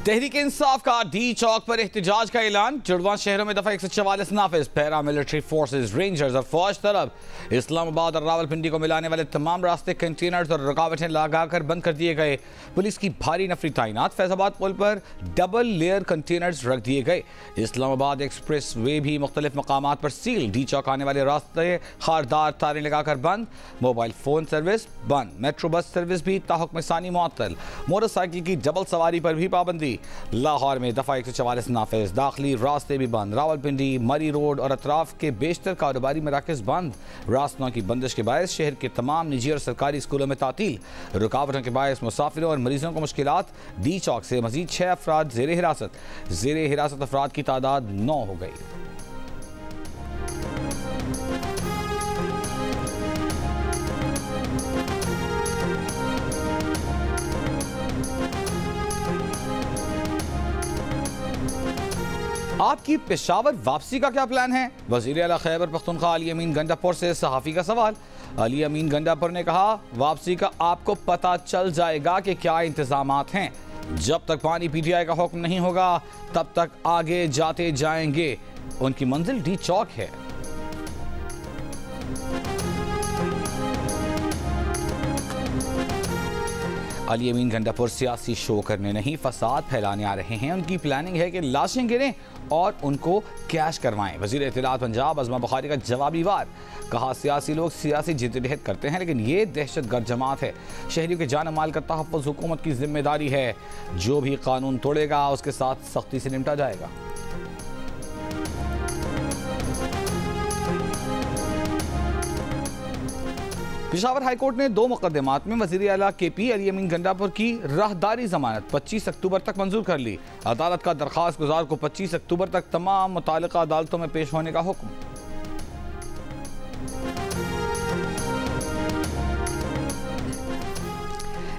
तहरीक इंसाफ का डी चौक पर एहतजाज का ऐलान। जुड़वा शहरों में दफा 144 नाफिज, पैरा मिलिट्री फोर्सेज, रेंजर्स और फौज तलब। इस्लामाबाद और रावलपिंडी को मिलाने वाले तमाम रास्ते कंटेनर्स और रुकावटें लगाकर बंद कर दिए गए। पुलिस की भारी नफरी तैनात। फैजाबाद पुल पर डबल लेयर कंटेनर्स रख दिए गए। इस्लामाबाद एक्सप्रेस वे भी मुख्तलिफ मकामात पर सील। डी चौक आने वाले रास्ते खारदार तारें लगाकर बंद। मोबाइल फोन सर्विस बंद। मेट्रो बस सर्विस भी ताहुक्म सानी मुअत्तल। मोटरसाइकिल की डबल सवारी पर भी पाबंदी। लाहौर में दफा 144 नाफिज, दाखिली रास्ते भी बंद। रावलपिंडी, मरी रोड और अतराफ के बेशतर कारोबारी मराकज बंद। रास्तों की बंदिश के बायस शहर के तमाम निजी और सरकारी स्कूलों में तातील। रुकावटों के बायस मुसाफिरों और मरीजों को मुश्किलात। डी चौक से मजीद 6 अफराद जेर हिरासत अफराद की तादाद 9 हो गई। आपकी पेशावर वापसी का क्या प्लान है? वज़ीर आला खैबर पख्तूनख्वा अली अमीन गंडापुर से सहाफ़ी का सवाल। अली अमीन गंडापुर ने कहा, वापसी का आपको पता चल जाएगा कि क्या इंतजामात हैं। जब तक पानी PTI का हुक्म नहीं होगा तब तक आगे जाते जाएंगे। उनकी मंजिल डी चौक है। अली अमीन गंडापुर सियासी शो करने नहीं, फसाद फैलाने आ रहे हैं। उनकी प्लानिंग है कि लाशें गिरें और उनको कैश करवाएं। वज़ीर इत्तलात पंजाब अज़मा बुखारी का जवाबी वार। कहा, सियासी लोग सियासी जिद्दोजहद करते हैं लेकिन ये दहशतगर्द जमात है। शहरियों के जान माल का तहफ़्फ़ुज़ हुकूमत की जिम्मेदारी है। जो भी कानून तोड़ेगा उसके साथ सख्ती से निपटा जाएगा। पेशावर हाईकोर्ट ने 2 मुकदमात में वज़ीर आला KP अली अमीन गंडापुर की राहदारी जमानत 25 अक्टूबर तक मंजूर कर ली। अदालत का दरख्वास्त गुजार को 25 अक्टूबर तक तमाम मुताल्लिका अदालतों में पेश होने का हुक्म।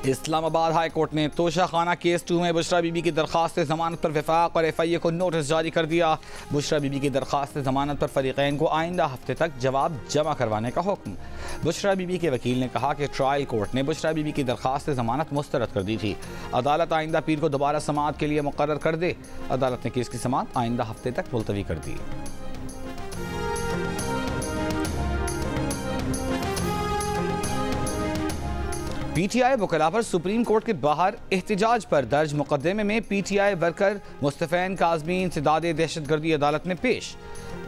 इस्लामाबाद हाई कोर्ट ने तोशा खाना केस 2 में बुशरा बीबी की दरख्वास्त जमानत पर वफाक और FIA को नोटिस जारी कर दिया। बुशरा बीबी की दरख्वास्त जमानत पर फरीकैन को आइंदा हफ्ते तक जवाब जमा करवाने का हुक्म। बुशरा बीबी के वकील ने कहा कि ट्रायल कोर्ट ने बुशरा बीबी की दरख्वास्त जमानत मुस्तरद कर दी थी। अदालत आइंदा पीर को दोबारा समाअत के लिए मुकर्रर कर दे। अदालत ने केस की समाअत आइंदा हफ्ते तक मुलतवी कर दी। PTI वकला पर सुप्रीम कोर्ट के बाहर एहतजाज पर दर्ज मुकदमे में PTI वर्कर मुस्तफ़ैन काज़मी इंसदाद दहशतगर्दी अदालत में पेश।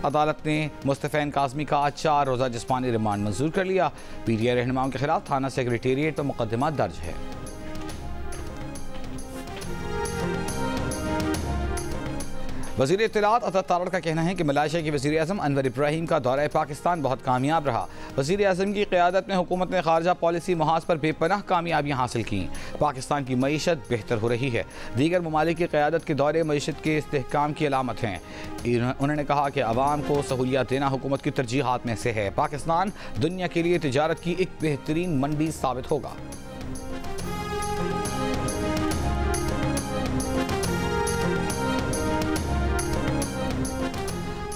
अदालत ने मुस्तफ़ैन काज़मी का 4 रोज़ा जिस्मानी रिमांड मंजूर कर लिया। PTI रहनुमाओं के खिलाफ थाना सेक्रेटेरिएट पर मुकदमा दर्ज है। वज़ीर इत्तलात अता तारड़ का कहना है कि मलाइशिया के वज़ीर आज़म अनवर इब्राहिम का दौरा पाकिस्तान बहुत कामयाब रहा। वज़ीर आज़म की क़यादत में हुकूमत ने खारजा पॉलिसी महाज पर बेपनाह कामयाबियाँ हासिल की। पाकिस्तान की मईशत बेहतर हो रही है। दीगर ममालिक की क़यादत के दौरे मईशत के इस्तेहकाम की अलामत हैं। उन्होंने कहा कि अवाम को सहूलियत देना हुकूमत की तरजीहात में से है। पाकिस्तान दुनिया के लिए तिजारत की एक बेहतरीन मंडी साबित होगा।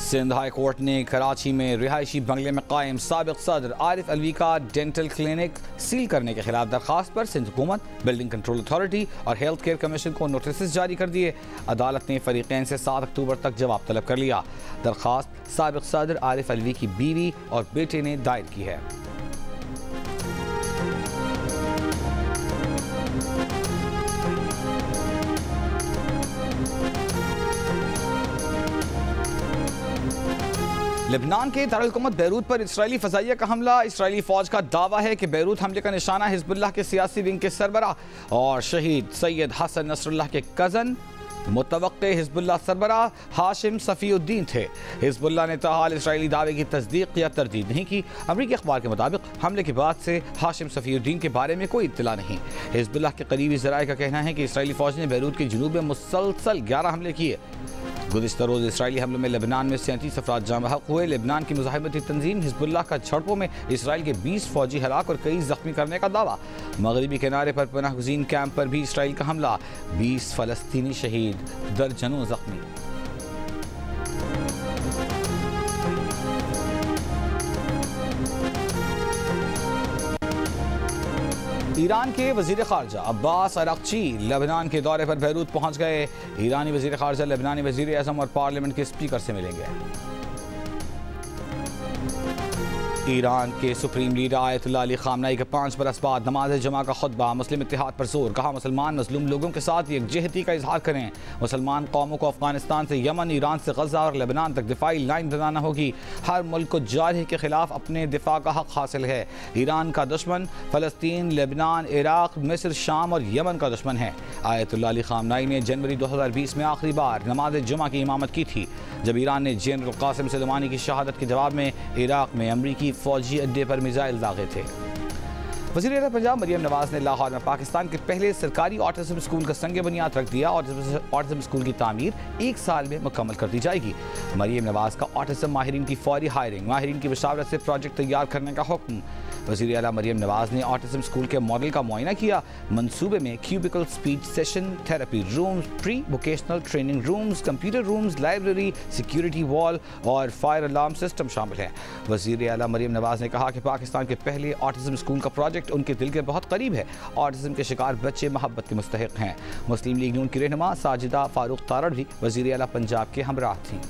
सिंध हाई कोर्ट ने कराची में रिहायशी बंगले में कायम साबिक सदर आरिफ अलवी का डेंटल क्लिनिक सील करने के खिलाफ दरखास्त पर सिंध हुकूमत, बिल्डिंग कंट्रोल अथॉरिटी और हेल्थ केयर कमीशन को नोटिस जारी कर दिए। अदालत ने फरीकैन से 7 अक्टूबर तक जवाब तलब कर लिया। दरखास्त साबिक सदर आरिफ अलवी की बीवी और बेटे ने दायर की है। लेबनान के दारुल-हुकूमत बैरूत पर इस्राएली फ़ज़ाइया का हमला। इस्राएली फ़ौज का दावा है कि बैरूत हमले का निशाना हिज़्बुल्लाह के सियासी विंग के सरबराह और शहीद सैयद हसन नसरुल्लाह के कज़न मुतवक्के हिज़्बुल्लाह सरबराह हाशिम सफ़ीउद्दीन थे। हिज़्बुल्लाह ने ताहाल इस्राएली दावे की तस्दीक या तरदीद नहीं की। अमरीकी अखबार के मुताबिक हमले के बाद से हाशिम सफ़ीउद्दीन के बारे में कोई इत्तला नहीं। हिज़्बुल्लाह के करीबी ज़राए का कहना है कि इस्राएली फ़ौज ने बैरूत के जनूब में मुसलसल 11 हमले किए। गुज़िश्ता रोज़ इस्राएली हमलों में लेबनान में 37 अफराद जाँ बहक हुए। लेबनान की मुज़ाहिमती तंजीम हिज़्बुल्लाह का झड़पों में इसराइल के 20 फौजी हलाक और कई जख्मी करने का दावा। मगरबी किनारे पर पनाह गुज़ीन कैंप पर भी इसराइल का हमला, 20 फ़लस्तीनी शहीद, दर्जनों जख्मी। ईरान के वजीर खारजा अब्बास अराक्ची लेबनान के दौरे पर बैरूत पहुंच गए। ईरानी वजीर खारजा लेबनानी वजीर आज़म और पार्लियामेंट के स्पीकर से मिलेंगे। ईरान के सुप्रीम लीडर आयतुल्लाह अली खामनाई के 5 बरस बाद नमाज जमा का खुतबा, मुस्लिम इत्तेहाद पर जोर। कहा, मुसलमान मजलूम लोगों के साथ यकजहती का इजहार करें। मुसलमान कौमों को अफगानिस्तान से यमन, ईरान से गजा और लेबनान तक दिफाई लाइन बनाना होगी। हर मुल्क को जारही के खिलाफ अपने दिफा का हक हासिल है। ईरान का दुश्मन फ़लस्तीन, लेबनान, इराक, मिस्र, शाम और यमन का दुश्मन है। आयतुल्लाह अली खामनाई ने जनवरी 2020 में आखिरी बार नमाज जुमा की इमामत की थी, जब ईरान ने जनरल कासिम सुलेमानी की शहादत के जवाब में इराक में अमरीकी फौजी अड्डे पर मिसाइल दागे थे। वज़ीर आला पंजाब मरियम नवाज ने लाहौर में पाकिस्तान के पहले सरकारी ऑटिज्म स्कूल का संग बुनियाद रख दिया। ऑटिज्म स्कूल की तामीर 1 साल में मुकम्मल कर दी जाएगी। मरियम नवाज का ऑटिज्म माहिरीन की फौरी हायरिंग, माहिरीन की मशावरत से प्रोजेक्ट तैयार करने का हुक्म। वज़ीर आला मरियम नवाज ने ऑटिज्म स्कूल के मॉडल का मुआयना किया। मंसूबे में cubicle speech session, therapy rooms, pre vocational training rooms, computer rooms, library, security wall और फायर अलार्म सिस्टम शामिल है। वज़ीर आला मरियम नवाज ने कहा कि पाकिस्तान के पहले ऑटिज्म स्कूल का प्रोजेक्ट उनके दिल के बहुत करीब है। ऑटिज्म के शिकार बच्चे मोहब्बत के मुस्तहिक हैं। मुस्लिम लीग नून की रहनुमा साजिदा फारूक तारड़ भी वज़ीर आला पंजाब के हमराह थीं।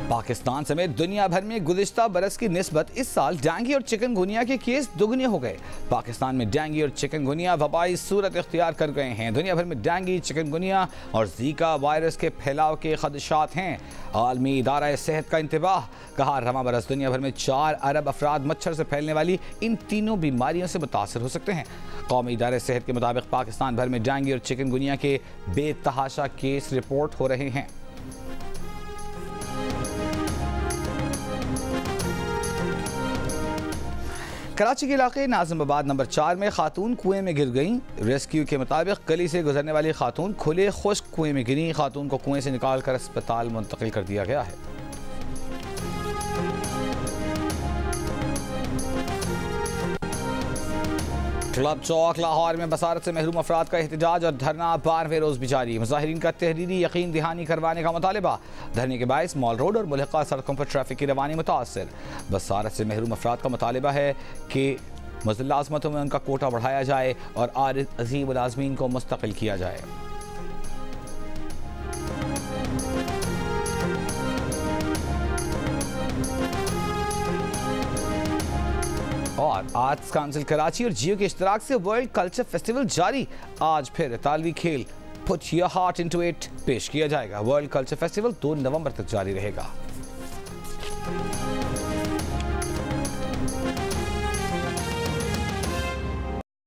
पाकिस्तान समेत दुनिया भर में गुज़िश्ता बरस की निस्बत इस साल डेंगू और चिकनगुनिया के केस दुगने हो गए। पाकिस्तान में डेंगू और चिकनगुनिया वबाई सूरत इख्तियार कर गए हैं। दुनिया भर में डेंगू, चिकनगुनिया और जीका वायरस के फैलाव के खदशात हैं। आलमी इदारा सेहत का इंतबाह, कहा, रवां बरस दुनिया भर में 4 अरब अफराद मच्छर से फैलने वाली इन तीनों बीमारियों से मुतासर हो सकते हैं। कौमी इदारे सेहत के मुताबिक पाकिस्तान भर में डेंगू और चिकनगुनिया के बेतहाशा केस रिपोर्ट हो रहे हैं। कराची के इलाके नाज़िमाबाद नंबर 4 में खातून कुएं में गिर गईं। रेस्क्यू के मुताबिक गली से गुजरने वाली खातून खुले खुश्क कुएं में गिरी। खातून को कुएं से निकालकर अस्पताल मुंतकिल कर दिया गया है। क्लब चौक लाहौर में बसारत से महरूम अफराद का एहतजाज और धरना 12वें रोज भी जारी। मुजाहिरीन का तहरीरी यकीन दहानी करवाने का मुतालबा। धरने के बायस मॉल रोड और मुल्हिका सड़कों पर ट्रैफिक की रवानी मुतासर। बसारत से महरूम अफराद का मुतालबा है कि मुलाज़मतों में उनका कोटा बढ़ाया जाए और आरिज़ अज़ीम मुलाज़मीन को मुस्तकिल किया जाए। और आर्ट्स काउंसिल कराची और जियो के इश्तराक से वर्ल्ड कल्चर फेस्टिवल जारी। आज फिर इतालवी खेल put your heart into it पेश किया जाएगा। वर्ल्ड कल्चर फेस्टिवल 2 नवंबर तक जारी रहेगा।